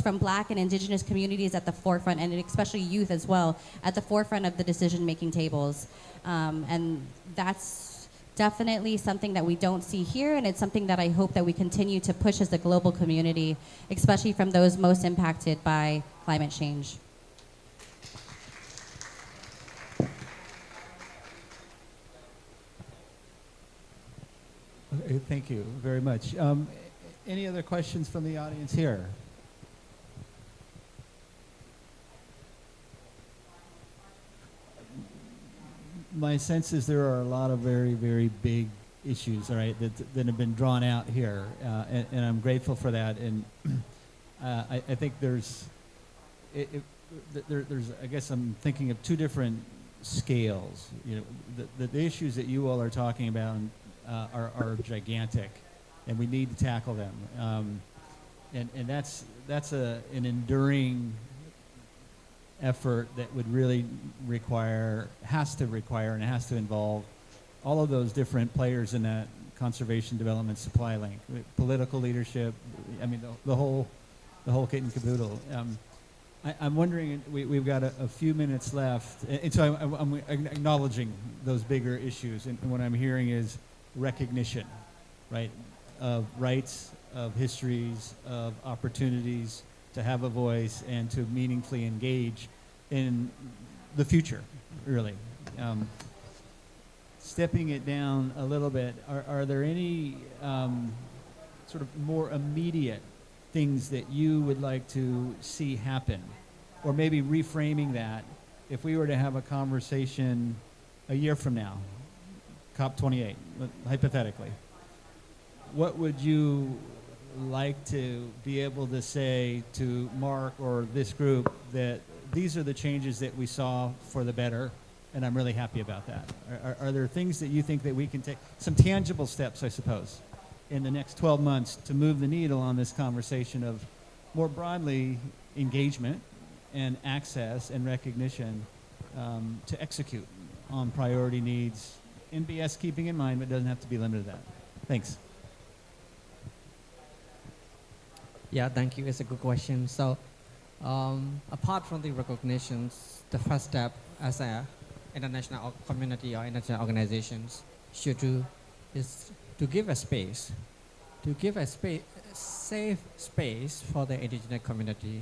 from Black and indigenous communities at the forefront, and especially youth as well, at the forefront of the decision-making tables. And that's definitely something that we don't see here, and it's something that I hope that we continue to push as a global community, especially from those most impacted by climate change. Okay, thank you very much. Any other questions from the audience here? My sense is there are a lot of very, very big issues, all right, that have been drawn out here, and I'm grateful for that. And I think there's, I guess I'm thinking of two different scales. You know, the issues that you all are talking about are gigantic, and we need to tackle them. And that's an enduring effort that would really has to involve all of those different players in that conservation development supply link, political leadership, I mean, the whole kit and caboodle. I'm wondering, we've got a few minutes left, and so I'm acknowledging those bigger issues, and what I'm hearing is recognition, right, of rights, of histories, of opportunities to have a voice and to meaningfully engage in the future, really. Stepping it down a little bit, are there any sort of more immediate things that you would like to see happen? Or maybe reframing that, if we were to have a conversation a year from now, COP28, hypothetically, what would you like to be able to say to Mark or this group that these are the changes that we saw for the better, and I'm really happy about that? Are there things that you think that we can take, some tangible steps, I suppose, in the next 12 months to move the needle on this conversation of more broadly engagement and access and recognition to execute on priority needs, NbS keeping in mind, but it doesn't have to be limited to that. Thanks. Yeah, thank you. It's a good question. So, apart from the recognitions, the first step as an international community or international organizations should do is to give a space, safe space for the indigenous community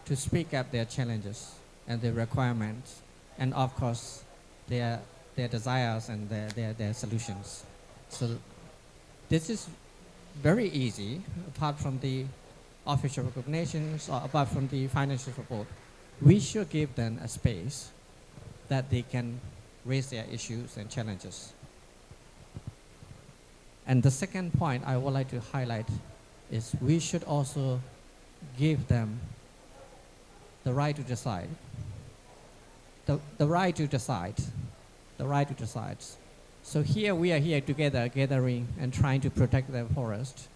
to speak up their challenges and their requirements, and of course, their desires and their solutions. So, this is very easy, apart from the official recognitions or apart from the financial support. We should give them a space that they can raise their issues and challenges. And the second point I would like to highlight is we should also give them the right to decide. The right to decide. The right to decide. So here we are here together, gathering and trying to protect the forest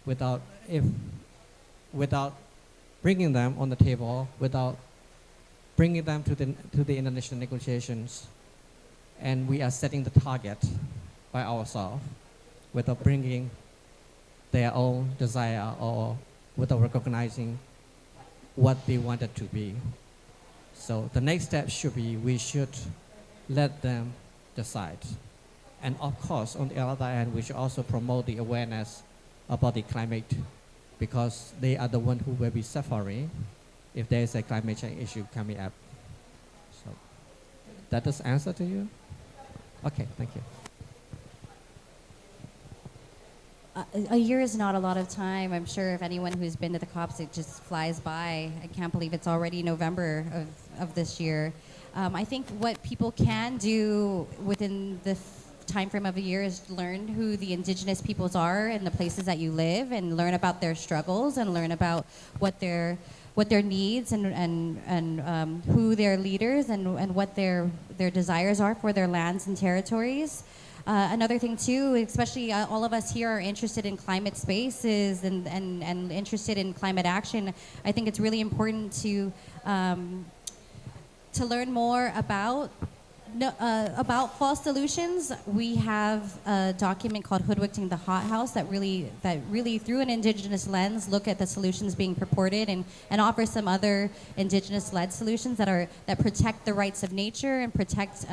without bringing them on the table, without bringing them to the international negotiations. And we are setting the target by ourselves without bringing their own desire or without recognizing what they wanted to be. So the next step should be we should let them decide. And of course, on the other hand, we should also promote the awareness about the climate, because they are the ones who will be suffering if there is a climate change issue coming up. So that does answer to you? Okay, thank you. A year is not a lot of time. I'm sure if anyone who's been to the COPs, it just flies by. I can't believe it's already November of this year. I think what people can do within the time frame of a year is learn who the indigenous peoples are in the places that you live, and learn about their struggles, and learn about what their what their needs and who their leaders and what their desires are for their lands and territories. Another thing too, especially all of us here are interested in climate spaces and interested in climate action. I think it's really important to learn more about false solutions. We have a document called Hoodwinking the Hothouse that really through an indigenous lens look at the solutions being purported and offer some other indigenous led solutions that protect the rights of nature and protect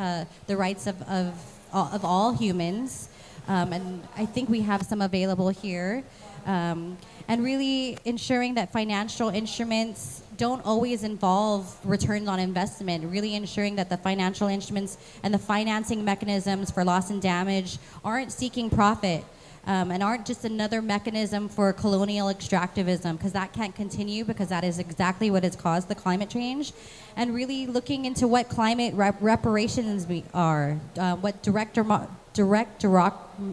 the rights of all humans. And I think we have some available here. And really ensuring that financial instruments don't always involve returns on investment, really ensuring that the financial instruments and the financing mechanisms for loss and damage aren't seeking profit and aren't just another mechanism for colonial extractivism, because that can't continue, because that is exactly what has caused the climate change. And really looking into what climate reparations are, what direct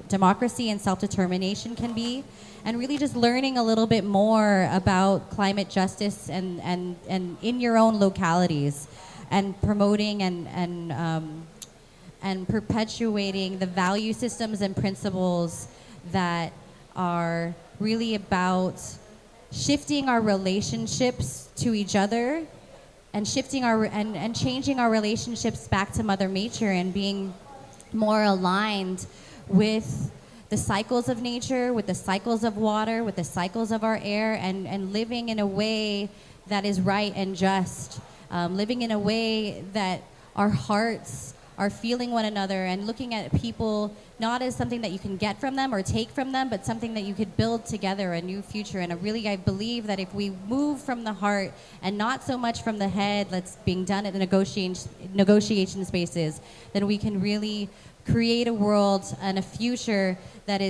democracy and self-determination can be, and really just learning a little bit more about climate justice and in your own localities, and promoting and perpetuating the value systems and principles that are really about shifting our relationships to each other and shifting and changing our relationships back to Mother Nature and being more aligned with the cycles of nature, with the cycles of water, with the cycles of our air, and living in a way that is right and just, living in a way that our hearts are feeling one another and looking at people not as something that you can get from them or take from them, but something that you could build together, a new future. And I believe that if we move from the heart and not so much from the head that's being done at the negotiation spaces, then we can really create a world and a future that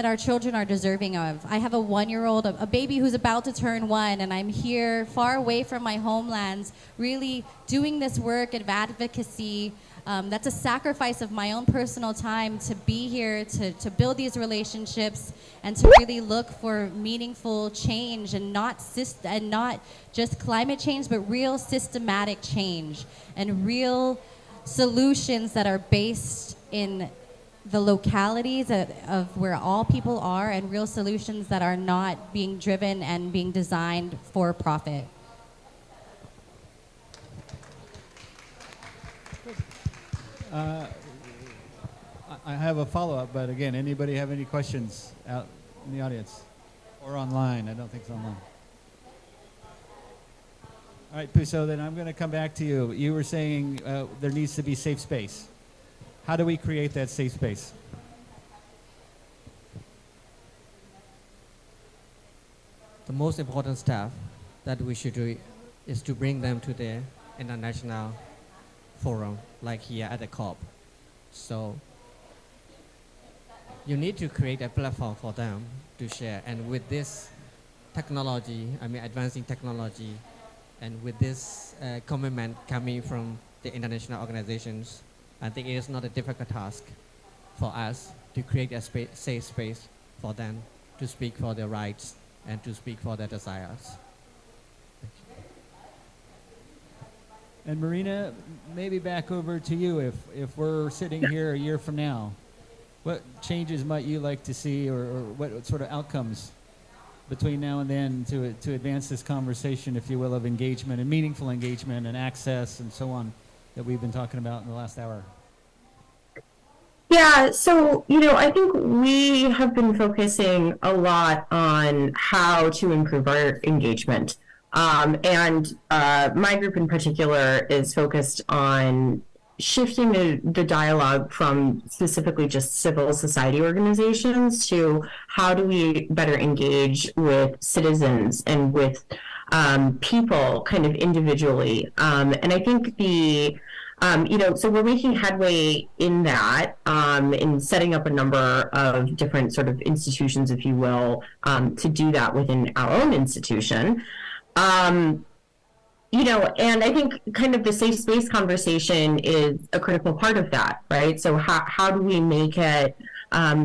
our children are deserving of. I have a 1-year-old, a baby who's about to turn 1, and I'm here far away from my homelands, really doing this work of advocacy. That's a sacrifice of my own personal time to be here, to build these relationships, and to really look for meaningful change, and not just climate change, but real systematic change and real solutions that are based in the localities of where all people are, and real solutions that are not being driven and being designed for profit. I have a follow-up, but again, anybody have any questions out in the audience or online? I don't think it's online. All right, Puso, then I'm going to come back to you. You were saying there needs to be safe space. How do we create that safe space? The most important step that we should do is to bring them to the international forum, like here at the COP. So you need to create a platform for them to share. And with this technology, advancing technology, and with this commitment coming from the international organizations, I think it is not a difficult task for us to create a safe space for them to speak for their rights and to speak for their desires. And Marina, maybe back over to you. If we're sitting here a year from now, what changes might you like to see, or what sort of outcomes between now and then to advance this conversation, if you will, of engagement and meaningful engagement and access and so on that we've been talking about in the last hour? Yeah, so, I think we have been focusing a lot on how to improve our engagement. And my group in particular is focused on shifting the dialogue from specifically just civil society organizations to how do we better engage with citizens and with people kind of individually. And I think so we're making headway in that, in setting up a number of different sort of institutions, if you will, to do that within our own institution. And I think kind of the safe space conversation is a critical part of that, right? So how do we make it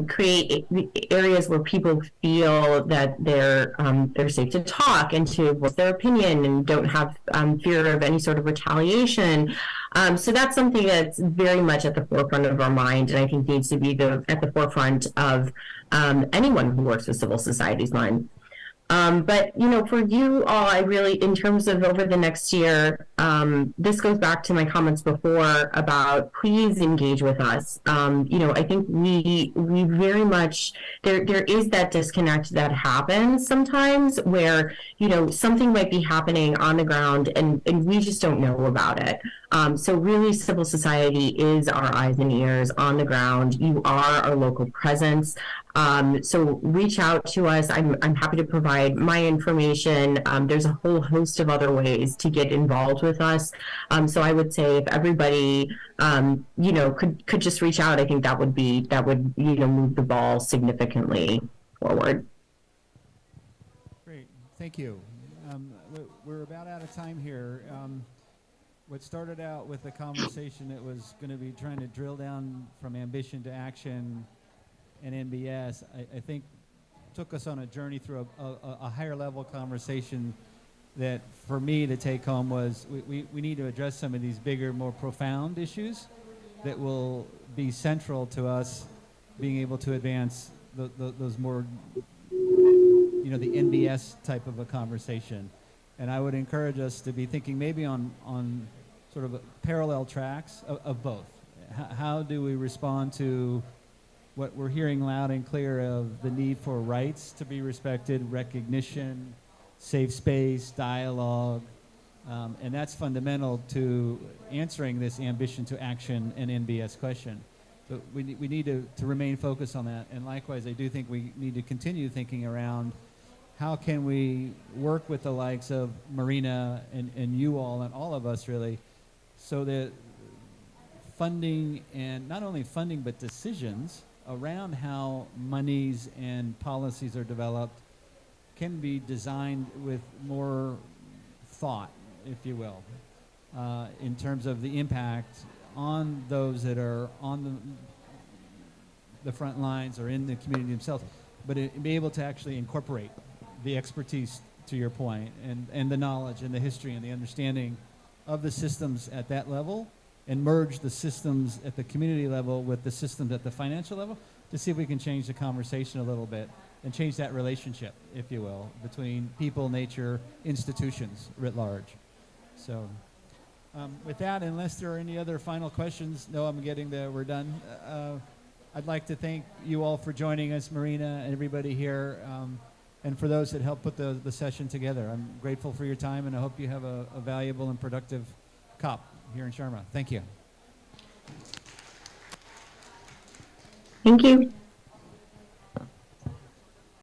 create areas where people feel that they're safe to talk and to voice their opinion and don't have fear of any sort of retaliation. So that's something that's very much at the forefront of our mind, and I think needs to be at the forefront of anyone who works with civil society's mind. But, for you all, I really, in terms of over the next year, this goes back to my comments before about please engage with us. I think we very much, there is that disconnect that happens sometimes where, something might be happening on the ground and we just don't know about it. So really, civil society is our eyes and ears on the ground. You are our local presence. So reach out to us. I'm happy to provide my information. There's a whole host of other ways to get involved with us. So I would say if everybody, could just reach out, I think that would move the ball significantly forward. Great, thank you. We're about out of time here. What started out with a conversation that was going to be trying to drill down from ambition to action and NbS, I think took us on a journey through a higher level conversation that for me to take home was we need to address some of these bigger, more profound issues that will be central to us being able to advance those more, the NbS type of a conversation. And I would encourage us to be thinking maybe on sort of parallel tracks of both. How do we respond to what we're hearing loud and clear of the need for rights to be respected, recognition, safe space, dialogue, and that's fundamental to answering this ambition to action and NbS question. So we need to remain focused on that. And likewise, I do think we need to continue thinking around how can we work with the likes of Marina and you all and all of us really, so that funding, and not only funding but decisions around how monies and policies are developed can be designed with more thought, if you will, in terms of the impact on those that are on the front lines or in the community themselves, but be able to actually incorporate the expertise, to your point, and the knowledge and the history and the understanding of the systems at that level, and merge the systems at the community level with the systems at the financial level to see if we can change the conversation a little bit and change that relationship, if you will, between people, nature, institutions writ large. So with that, unless there are any other final questions, no, I'm getting there, we're done. I'd like to thank you all for joining us, Marina and everybody here, and for those that helped put the session together. I'm grateful for your time, and I hope you have a valuable and productive COP here in Sharma. Thank you. Thank you.